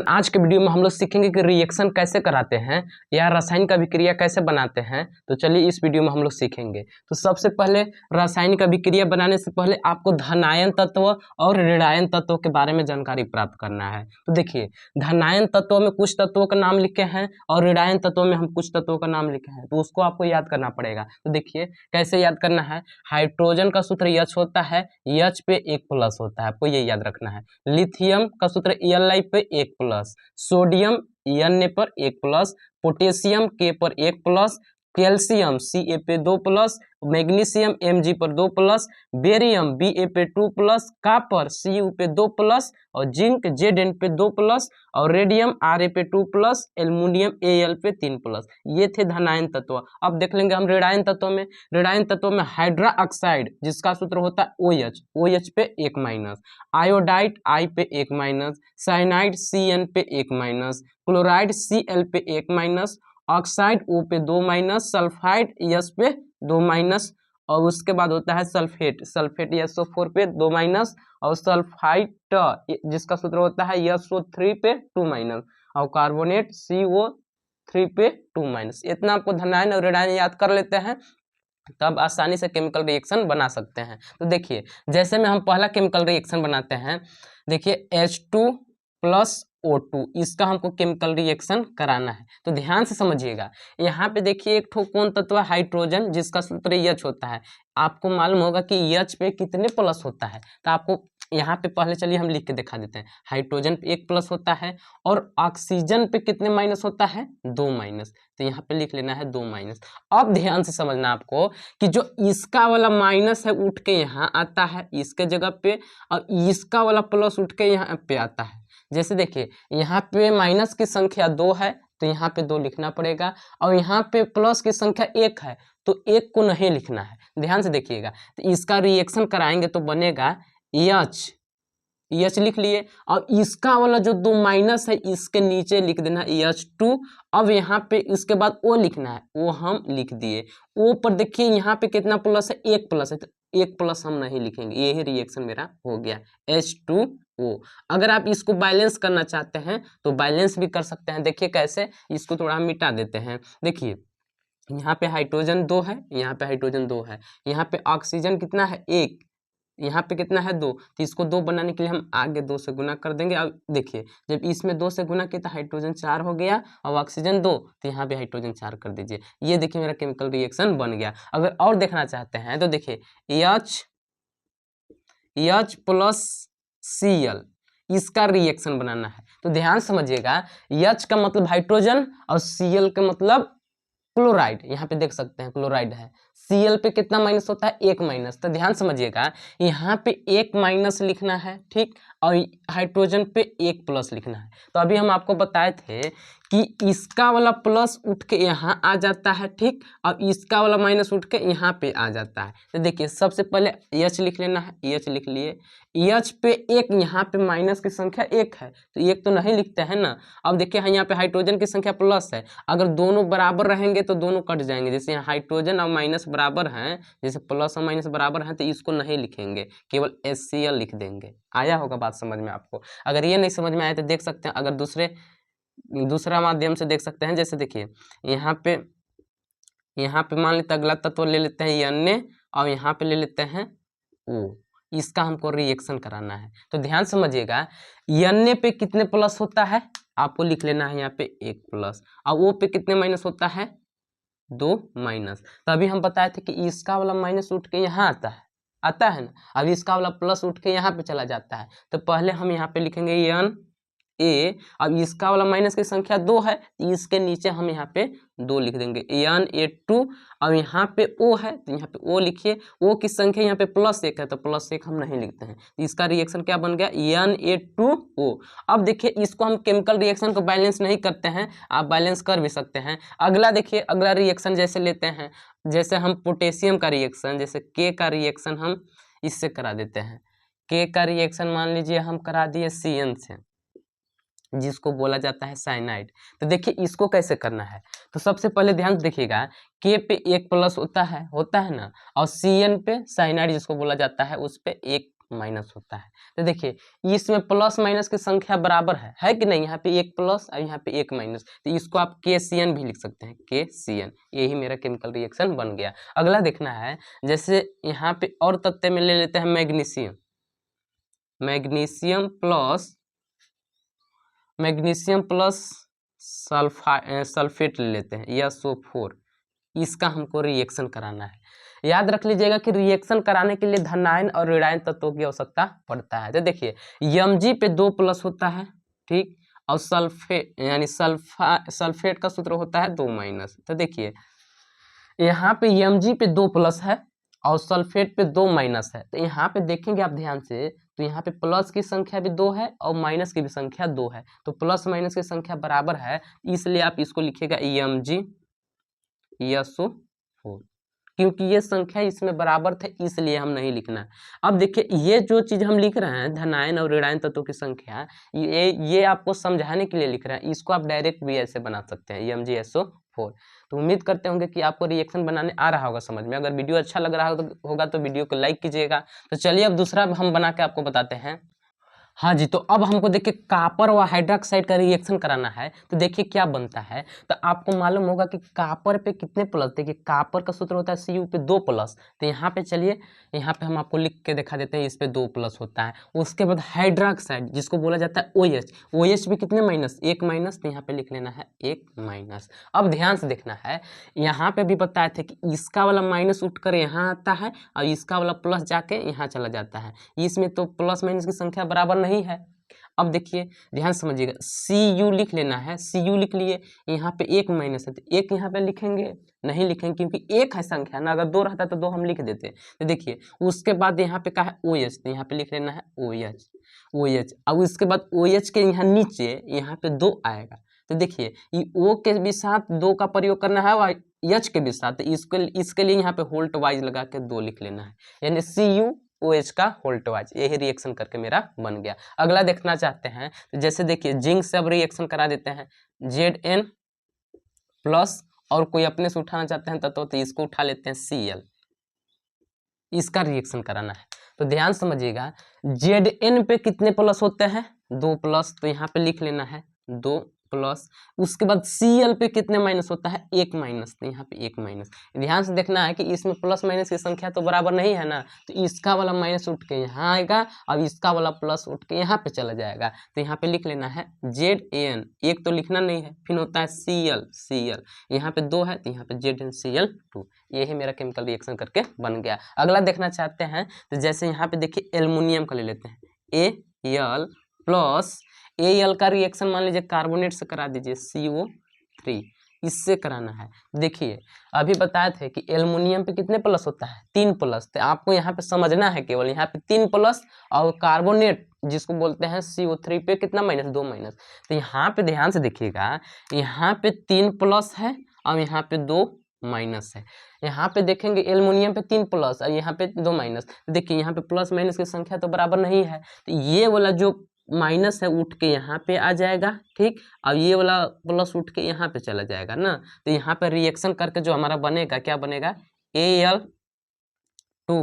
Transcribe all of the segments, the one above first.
आज के वीडियो में हम लोग सीखेंगे कि रिएक्शन कैसे कराते हैं या रासायनिक अभिक्रिया कैसे बनाते हैं। तो चलिए इस वीडियो में हम लोग सीखेंगे। तो सबसे पहले रासायनिक अभिक्रिया बनाने से पहले आपको धनायन तत्व और ऋणायन तत्वों के बारे में जानकारी प्राप्त करना है। तो देखिए, धनायन तत्वों में कुछ तत्वों का नाम लिखे हैं और ऋणायन तत्वों में हम कुछ तत्वों का नाम लिखे हैं, तो उसको आपको याद करना पड़ेगा। तो देखिए कैसे याद करना है। हाइड्रोजन का सूत्र H होता है, H पे 1+ होता है, आपको ये याद रखना है। लिथियम का सूत्र Li पे 1+, सोडियम Na पर 1+, पोटेशियम K पर 1+, कैल्शियम Ca पे 2+, मैग्नीशियम Mg पर 2+, बेरियम Ba पे 2+, कापर Cu पे 2+, और जिंक Zn पे 2+, और रेडियम Ra पे 2+, एल्युमिनियम Al पे 3+। ये थे धनायन तत्व। अब देख लेंगे हम ऋणायन तत्व में। ऋणायन तत्व में हाइड्रा ऑक्साइड जिसका सूत्र होता है OH, OH पे 1-, आयोडाइड I पे 1-, साइनाइड Cn पे 1-, क्लोराइड Cl पे 1-, ऑक्साइड O पे 2-, सल्फाइड S पे 2-, और उसके बाद होता है सल्फेट, सल्फेट SO4 पे 2-, और सल्फाइट जिसका सूत्र होता है SO3 पे 2-, और कार्बोनेट CO3 पे 2-। इतना आपको धनायन और ऋणायन याद कर लेते हैं, तब आसानी से केमिकल रिएक्शन बना सकते हैं। तो देखिए, जैसे में हम पहला केमिकल रिएक्शन बनाते हैं, देखिए H2+O2, इसका हमको केमिकल रिएक्शन कराना है। तो ध्यान से समझिएगा। यहाँ पे देखिए एक ठो कौन तत्व है, हाइड्रोजन, जिसका सूत्र H होता है। आपको मालूम होगा कि H पे कितने प्लस होता है, तो आपको यहाँ पे पहले चलिए हम लिख के दिखा देते हैं। हाइड्रोजन पे 1+ होता है और ऑक्सीजन पे कितने माइनस होता है, 2-, तो यहाँ पे लिख लेना है 2-। अब ध्यान से समझना आपको कि जो इसका वाला माइनस है उठ के यहाँ आता है इसके जगह पे, और इसका वाला प्लस उठ के यहाँ पे आता है। जैसे देखिए, यहाँ पे माइनस की संख्या 2 है तो यहाँ पे 2 लिखना पड़ेगा, और यहाँ पे प्लस की संख्या 1 है तो 1 को नहीं लिखना है। ध्यान से देखिएगा। तो इसका रिएक्शन कराएंगे तो बनेगा H लिख लिए, और इसका वाला जो 2- है इसके नीचे लिख देना H2। अब यहाँ पे इसके बाद O लिखना है, वो हम लिख दिए। O पर देखिए यहाँ पे कितना प्लस है, 1+ है, तो 1+ हम नहीं लिखेंगे। यही रिएक्शन मेरा हो गया H2O। अगर आप इसको बैलेंस करना चाहते हैं तो बैलेंस भी कर सकते हैं। देखिए कैसे, इसको थोड़ा हम मिटा देते हैं। देखिए यहाँ पे हाइड्रोजन 2 है, यहाँ पे हाइड्रोजन 2 है, यहाँ पे ऑक्सीजन कितना है 1, यहाँ पे कितना है 2, तो इसको 2 बनाने के लिए हम आगे 2 से गुना कर देंगे। अब देखिए, जब इसमें 2 से गुना किया तो हाइड्रोजन 4 हो गया, और ऑक्सीजन 2, तो यहाँ पे हाइड्रोजन 4 कर दीजिए। ये देखिए मेरा केमिकल रिएक्शन बन गया। अगर और देखना चाहते हैं तो देखिए H+Cl, इसका रिएक्शन बनाना है। तो ध्यान समझिएगा, H का मतलब हाइड्रोजन और Cl का मतलब क्लोराइड। यहाँ पे देख सकते हैं क्लोराइड है। Cl पे कितना माइनस होता है, 1-। तो ध्यान समझिएगा, यहाँ पे 1- लिखना है, ठीक, और हाइड्रोजन पे 1+ लिखना है। तो अभी हम आपको बताए थे कि इसका वाला प्लस उठ के यहाँ आ जाता है, ठीक, और इसका वाला माइनस उठ के यहाँ पे आ जाता है। तो देखिए सबसे पहले H लिख लेना है, H लिख लिए। H पे 1, यहाँ पे माइनस की संख्या 1 है तो 1 तो नहीं लिखते हैं ना। अब देखिए यहाँ पे हाइड्रोजन की संख्या प्लस है, अगर दोनों बराबर रहेंगे तो दोनों कट जाएंगे। जैसे यहाँ हाइड्रोजन और माइनस बराबर हैं, जैसे प्लस और माइनस बराबर हैं, तो इसको नहीं लिखेंगे, केवल HCl लिख देंगे। आया होगा बात समझ में आपको। अगर ये नहीं समझ में आया तो देख सकते हैं, अगर दूसरा माध्यम से देख सकते हैं। जैसे देखिए यहाँ पे मान लेते अगला तत्व ले लेते हैं Na, और यहाँ पे ले लेते हैं O। इसका हमको रिएक्शन कराना है। तो ध्यान समझिएगा, Na पे कितने प्लस होता है, आपको लिख लेना है यहाँ पे 1+, और O पे कितने माइनस होता है, 2-। तो अभी हम बताए थे कि इसका वाला माइनस उठ के यहाँ आता है ना, अब इसका वाला प्लस उठ के यहाँ पे चला जाता है। तो पहले हम यहाँ पे लिखेंगे Na। अब इसका वाला माइनस की संख्या 2 है, इसके नीचे हम यहाँ पे 2 लिख देंगे, Na2। अब यहाँ पे O है तो यहाँ पे O लिखिए। O की संख्या यहाँ पे +1 है तो +1 हम नहीं लिखते हैं। तो इसका रिएक्शन क्या बन गया, Na2O। अब देखिए इसको हम केमिकल रिएक्शन को बैलेंस नहीं करते हैं, आप बैलेंस कर भी सकते हैं। अगला देखिए, अगला रिएक्शन जैसे लेते हैं, जैसे हम पोटेशियम का रिएक्शन, जैसे K का रिएक्शन हम इससे करा देते हैं। K का रिएक्शन मान लीजिए हम करा दिए Cn से, जिसको बोला जाता है साइनाइड। तो देखिए इसको कैसे करना है। तो सबसे पहले ध्यान देखिएगा, K पे 1+ होता है ना, और Cn पे साइनाइड जिसको बोला जाता है उस पे माइनस होता है। तो देखिए इसमें प्लस माइनस की संख्या बराबर है कि नहीं, यहाँ पे एक प्लस और यहाँ पे एक माइनस, तो इसको आप KCN भी लिख सकते हैं, KCN। यही मेरा केमिकल रिएक्शन बन गया। अगला देखना है, जैसे यहाँ पे और तत्व में ले लेते हैं मैग्नीशियम, मैग्नीशियम प्लस सल्फेट ले लेते हैं SO4। इसका हमको रिएक्शन कराना है। याद रख लीजिएगा कि रिएक्शन कराने के लिए धनायन और ऋणायन तत्वों की आवश्यकता पड़ता है। तो देखिए Mg पे 2 प्लस होता है, ठीक, और सल्फेट यानी सल्फेट का सूत्र होता है 2 माइनस। तो देखिए यहाँ पे Mg पे 2 प्लस है और सल्फेट पे 2 माइनस है। तो यहाँ पे देखेंगे आप ध्यान से, तो यहाँ पे प्लस की संख्या भी 2 है और माइनस की भी संख्या 2 है, तो प्लस माइनस की संख्या बराबर है, इसलिए आप इसको लिखिएगा Mg SO4। क्योंकि ये संख्या इसमें बराबर थे इसलिए हम नहीं लिखना है। अब देखिए ये जो चीज हम लिख रहे हैं धनायन और ऋणायन तत्वों की संख्या, ये आपको समझाने के लिए लिख रहे हैं। इसको आप डायरेक्ट भी ऐसे बना सकते हैं Mg SO4। तो उम्मीद करते होंगे कि आपको रिएक्शन बनाने आ रहा होगा समझ में। अगर वीडियो अच्छा लग रहा होगा तो वीडियो को लाइक कीजिएगा। तो चलिए अब दूसरा हम बना के आपको बताते हैं। हाँ जी, तो अब हमको देखिए कॉपर व हाइड्रोक्साइड का रिएक्शन कराना है। तो देखिए क्या बनता है, तो आपको मालूम होगा कि कॉपर पे कितने प्लस, देखिए कॉपर का सूत्र होता है Cu पे 2 प्लस। तो यहाँ पे चलिए, यहाँ पे हम आपको लिख के दिखा देते हैं, इस पे 2 प्लस होता है। उसके बाद हाइड्रोक्साइड जिसको बोला जाता है OH, OH भी कितने माइनस, 1 माइनस, तो यहाँ पे लिख लेना है 1 माइनस। अब ध्यान से देखना है, यहाँ पे भी बताए थे कि इसका वाला माइनस उठकर यहाँ आता है और इसका वाला प्लस जाके यहाँ चला जाता है। इसमें तो प्लस माइनस की संख्या बराबर नहीं है। अब देखिए ध्यान समझिएगा, Cu लिख लेना है, Cu लिख लिए, यहाँ पे 1 माइनस है तो 1 यहाँ पे लिखेंगे, नहीं लिखेंगे क्योंकि 1 है संख्या ना, अगर 2 रहता तो 2 हम लिख देते। तो देखिए उसके बाद यहाँ पे कहा है OH, तो यहाँ पे लिख लेना है OH। अब उसके बाद OH के यहाँ नीचे यहाँ पे 2 आएगा। तो देखिए ये O के भी साथ 2 का प्रयोग करना है और H के भी साथ, तो इसके लिए यहाँ पे होल्ट वाइज लगा के 2 लिख लेना है, यानी CuOH का होल्ट वाइज। यही रिएक्शन करके मेरा बन गया। अगला देखना चाहते हैं, तो जैसे देखिए जिंक से अब रिएक्शन करा देते हैं, Zn प्लस, और कोई अपने से उठाना चाहते हैं तो इसको उठा लेते हैं Cl। इसका रिएक्शन कराना है। तो ध्यान समझिएगा, Zn पे कितने प्लस होते हैं, 2 प्लस, तो यहाँ पे लिख लेना है 2 प्लस। उसके बाद Cl पे कितने माइनस होता है, 1 माइनस, तो यहाँ पे 1 माइनस। ध्यान से देखना है कि इसमें प्लस माइनस की संख्या तो बराबर नहीं है ना, तो इसका वाला माइनस उठ के यहाँ आएगा और इसका वाला प्लस उठ के यहाँ पे चला जाएगा। तो यहाँ पे लिख लेना है Zn, एक तो लिखना नहीं है, फिर होता है Cl, यहाँ पे 2 है तो यहाँ पे ZnCl2। यही मेरा केमिकल रिएक्शन करके बन गया। अगला देखना चाहते हैं, तो जैसे यहाँ पे देखिए एल्युमिनियम का ले लेते हैं, Al प्लस, Al का रिएक्शन मान लीजिए कार्बोनेट से करा दीजिए CO3, इससे कराना है। देखिए अभी बताए थे कि एल्युमिनियम पे कितने प्लस होता है, 3 प्लस, तो आपको यहाँ पे समझना है केवल यहाँ पे 3 प्लस, और कार्बोनेट जिसको बोलते हैं CO3 पे कितना माइनस, 2 माइनस। तो यहाँ पे ध्यान से देखिएगा, यहाँ पे 3 प्लस है और यहाँ पे 2 माइनस है। यहाँ पे देखेंगे एल्युमिनियम पे 3 प्लस और यहाँ पे 2 माइनस। देखिए यहाँ पे प्लस माइनस की संख्या तो बराबर नहीं है, तो ये वाला जो माइनस है उठ के यहाँ पे आ जाएगा, ठीक, और ये वाला प्लस उठ के यहाँ पे चला जाएगा ना। तो यहाँ पे रिएक्शन करके जो हमारा बनेगा, क्या बनेगा, Al2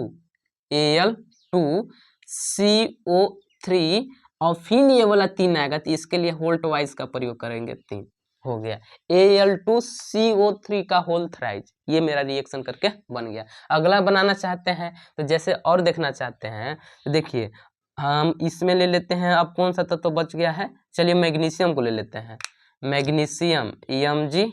CO3, और फिर ये वाला 3 आएगा, तो इसके लिए होल्ट वाइज का प्रयोग करेंगे, 3 हो गया, Al2CO3 का होल थ्राइज। ये मेरा रिएक्शन करके बन गया। अगला बनाना चाहते हैं, तो जैसे और देखना चाहते हैं, तो देखिए हम इसमें ले लेते हैं, अब कौन सा तत्व बच गया है, चलिए मैग्नीशियम को ले लेते हैं। मैग्नीशियम Mg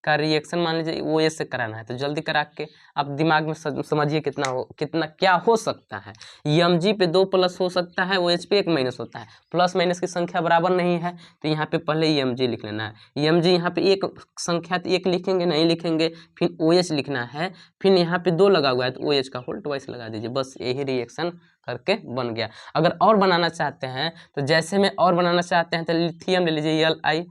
का रिएक्शन मान लीजिए OH से कराना है, तो जल्दी करा के आप दिमाग में समझिए कितना क्या हो सकता है। Mg पे 2 प्लस हो सकता है, OH पे 1 माइनस होता है, प्लस माइनस की संख्या बराबर नहीं है, तो यहाँ पे पहले Mg लिख लेना है। Mg यहाँ पे एक संख्या तो 1 लिखेंगे, नहीं लिखेंगे, फिर OH लिखना है, फिर यहाँ पे 2 लगा हुआ है तो OH का होल ट्वाइस लगा दीजिए, बस यही रिएक्शन करके बन गया। अगर और बनाना चाहते हैं, तो जैसे में और बनाना चाहते हैं तो लिथियम ले लीजिए,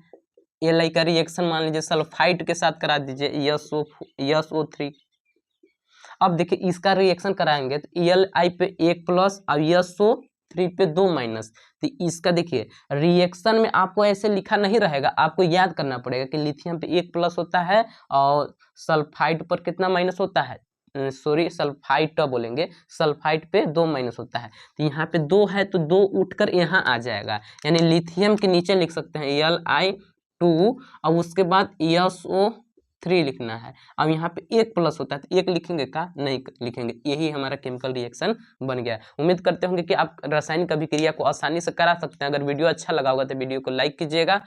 Li का रिएक्शन मान लीजिए सल्फाइड के साथ करा दीजिए, SO3। अब देखिए इसका रिएक्शन कराएंगे तो Li पे 1 प्लस और SO3 पे 2 माइनस। तो इसका देखिए रिएक्शन में आपको ऐसे लिखा नहीं रहेगा, आपको याद करना पड़ेगा कि लिथियम पे 1 प्लस होता है और सल्फाइड पर कितना माइनस होता है, सॉरी सल्फाइट बोलेंगे, सल्फाइट पे 2 माइनस होता है, तो यहाँ पे 2 है तो 2 उठकर यहाँ आ जाएगा, यानी लिथियम के नीचे लिख सकते हैं Li2, अब उसके बाद SO3 लिखना है। अब यहाँ पे 1 प्लस होता है तो 1 लिखेंगे का नहीं लिखेंगे, यही हमारा केमिकल रिएक्शन बन गया। उम्मीद करते होंगे कि आप रासायनिक अभिक्रिया को आसानी से करा सकते हैं। अगर वीडियो अच्छा लगा होगा तो वीडियो को लाइक कीजिएगा।